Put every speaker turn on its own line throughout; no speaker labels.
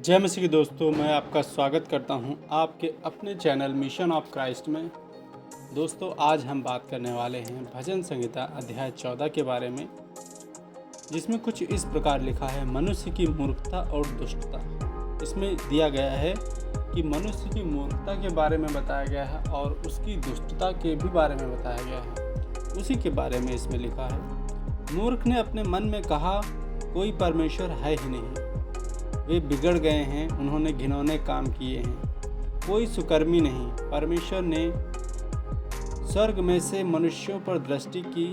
जय मसीह के दोस्तों, मैं आपका स्वागत करता हूं आपके अपने चैनल मिशन ऑफ क्राइस्ट में। दोस्तों, आज हम बात करने वाले हैं भजन संहिता अध्याय 14 के बारे में, जिसमें कुछ इस प्रकार लिखा है। मनुष्य की मूर्खता और दुष्टता। इसमें दिया गया है कि मनुष्य की मूर्खता के बारे में बताया गया है और उसकी दुष्टता के भी बारे में बताया गया है। उसी के बारे में इसमें लिखा है। मूर्ख ने अपने मन में कहा, कोई परमेश्वर है ही नहीं। वे बिगड़ गए हैं, उन्होंने घिनौने काम किए हैं। कोई सुकर्मी नहीं। परमेश्वर ने स्वर्ग में से मनुष्यों पर दृष्टि की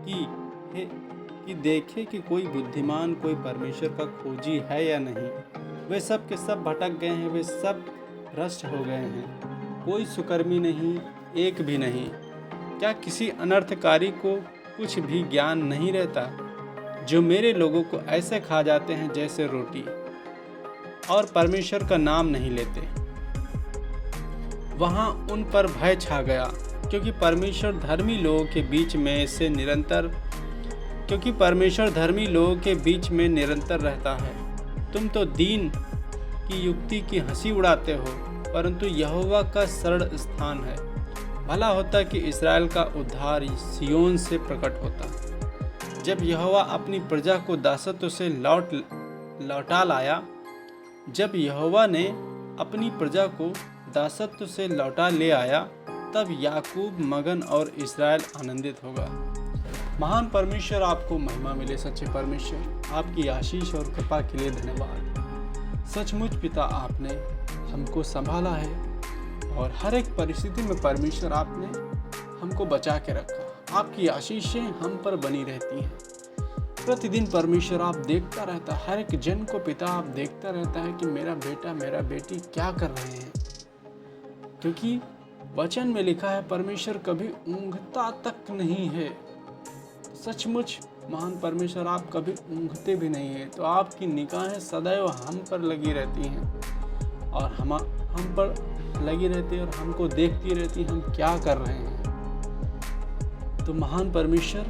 कि देखे कि कोई बुद्धिमान, कोई परमेश्वर का खोजी है या नहीं। वे सब के सब भटक गए हैं, वे सब भ्रष्ट हो गए हैं। कोई सुकर्मी नहीं, एक भी नहीं। क्या किसी अनर्थकारी को कुछ भी ज्ञान नहीं रहता? जो मेरे लोगों को ऐसे खा जाते हैं जैसे रोटी, और परमेश्वर का नाम नहीं लेते। वहां उन पर भय छा गया, क्योंकि परमेश्वर धर्मी लोगों के बीच में निरंतर रहता है। तुम तो दीन की युक्ति की हंसी उड़ाते हो, परंतु यहोवा का शरण स्थान है। भला होता कि इस्राएल का उद्धार सिय्योन से प्रकट होता। जब यहोवा अपनी प्रजा को दासत्व से लौटा लाया, जब यहोवा ने अपनी प्रजा को दासत्व से लौटा ले आया, तब याकूब मगन और इस्राएल आनंदित होगा। महान परमेश्वर, आपको महिमा मिले। सच्चे परमेश्वर, आपकी आशीष और कृपा के लिए धन्यवाद। सचमुच पिता, आपने हमको संभाला है और हर एक परिस्थिति में परमेश्वर आपने हमको बचा के रखा। आपकी आशीषें हम पर बनी रहती हैं। प्रतिदिन परमेश्वर आप देखता रहता, हर एक जन को पिता आप देखता रहता है कि मेरा बेटा मेरा बेटी क्या कर रहे हैं, क्योंकि वचन में लिखा है परमेश्वर कभी ऊँघता तक नहीं है। सचमुच महान परमेश्वर, आप कभी ऊँघते भी नहीं है। तो आपकी निगाहें सदैव हम पर लगी रहती हैं और हम पर लगी रहती है और हमको देखती रहती है हम क्या कर रहे हैं। तो महान परमेश्वर,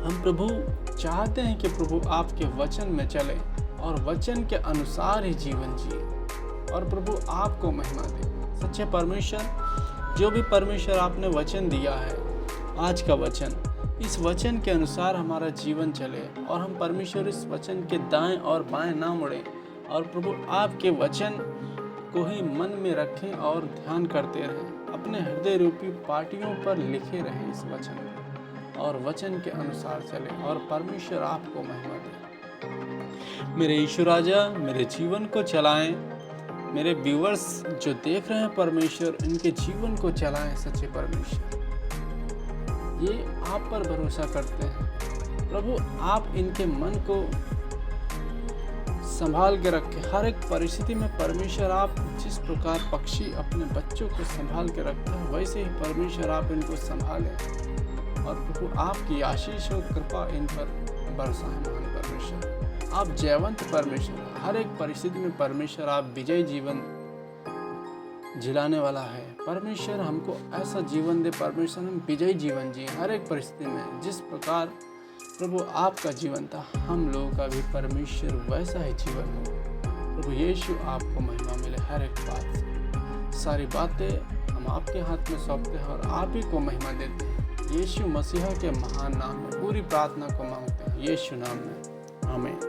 हम प्रभु चाहते हैं कि प्रभु आपके वचन में चले और वचन के अनुसार ही जीवन जिए और प्रभु आपको महिमा दे। सच्चे परमेश्वर, जो भी परमेश्वर आपने वचन दिया है, आज का वचन, इस वचन के अनुसार हमारा जीवन चले और हम परमेश्वर इस वचन के दाएं और बाएं ना मुड़े और प्रभु आपके वचन को ही मन में रखें और ध्यान करते रहें। अपने हृदय रूपी पाटियों पर लिखे रहें इस वचन को और वचन के अनुसार चलें और परमेश्वर आपको महिमा दे। मेरे यीशु राजा, मेरे जीवन को चलाएं। मेरे व्यूअर्स जो देख रहे हैं परमेश्वर, इनके जीवन को चलाएं। सच्चे परमेश्वर, ये आप पर भरोसा करते हैं प्रभु। आप इनके मन को संभाल के रखे हर एक परिस्थिति में। परमेश्वर, आप जिस प्रकार पक्षी अपने बच्चों को संभाल के रखता है, वैसे ही परमेश्वर आप इनको संभालें और प्रभु आपकी आशीष और कृपा इन पर बरसाएं। महान परमेश्वर, आप जयवंत परमेश्वर, हर एक परिस्थिति में परमेश्वर आप विजयी जीवन जिलाने वाला है। परमेश्वर, हमको ऐसा जीवन दे परमेश्वर, हम विजयी जीवन जिए हर एक परिस्थिति में। जिस प्रकार प्रभु आपका जीवन था, हम लोगों का भी परमेश्वर वैसा ही जीवन हो। प्रभु यीशु, आपको महिमा मिले हर एक बात से। सारी बातें हम आपके हाथ में सौंपते हैं और आप ही को महिमा देते हैं। यीशु मसीह के महान नाम में पूरी प्रार्थना को मांगते हैं, यीशु नाम में, आमीन।